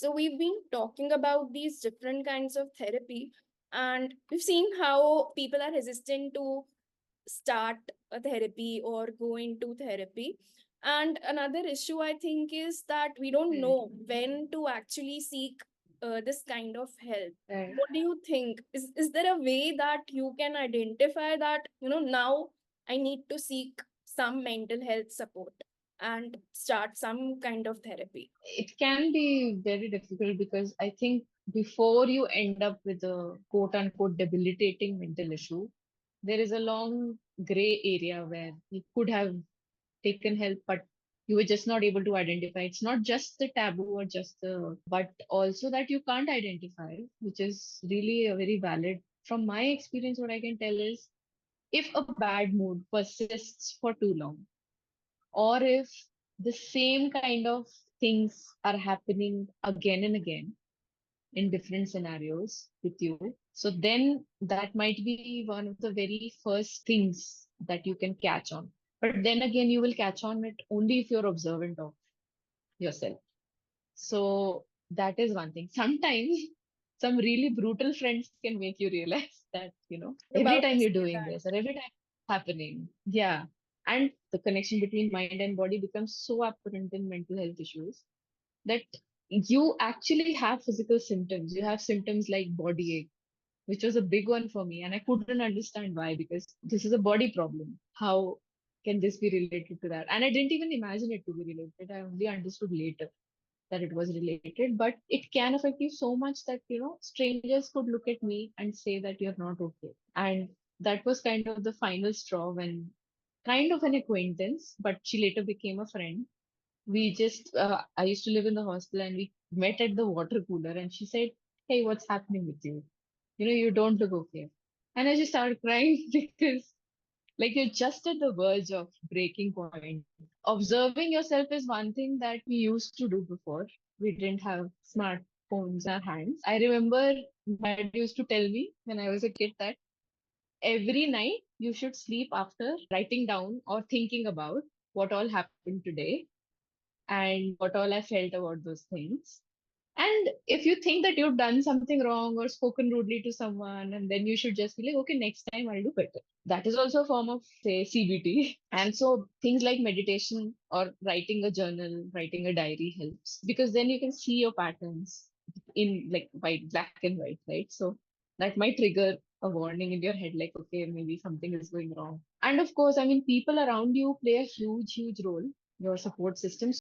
So we've been talking about these different kinds of therapy, and we've seen how people are hesitant to start a therapy or go into therapy. And another issue I think is that we don't Right. know when to actually seek this kind of help. Right. What do you think? Is there a way that you can identify that, now I need to seek some mental health support and start some kind of therapy? It can be very difficult because I think before you end up with a quote unquote debilitating mental issue, there is a long gray area where you could have taken help, but you were just not able to identify. It's not just the taboo or just but also that you can't identify, which is really a very valid. From my experience, what I can tell is if a bad mood persists for too long, or if the same kind of things are happening again and again in different scenarios with you. So then that might be one of the very first things that you can catch on. But then again, you will catch on it only if you're observant of yourself. So that is one thing. Sometimes some really brutal friends can make you realize that, every About time to you're say doing that. this or every time it's happening. Yeah. And the connection between mind and body becomes so apparent in mental health issues that you actually have physical symptoms. You have symptoms like body ache, which was a big one for me. And I couldn't understand why, because this is a body problem. How can this be related to that? And I didn't even imagine it to be related. I only understood later that it was related, but it can affect you so much that, strangers could look at me and say that you're not okay. And that was kind of the final straw when kind of an acquaintance, but she later became a friend. I used to live in the hostel and we met at the water cooler and she said, "Hey, what's happening with you? You don't look okay." And I just started crying because like you're just at the verge of breaking point. Observing yourself is one thing that we used to do before. We didn't have smartphones in our hands. I remember my dad used to tell me when I was a kid that every night you should sleep after writing down or thinking about what all happened today and what all I felt about those things. And if you think that you've done something wrong or spoken rudely to someone, and then you should just be like, okay, next time I'll do better. That is also a form of, say, CBT. And so things like meditation or writing a journal, writing a diary helps because then you can see your patterns in like black and white, right? So that might trigger a warning in your head, like, okay, maybe something is going wrong. And of course, I mean, people around you play a huge, huge role, your support system.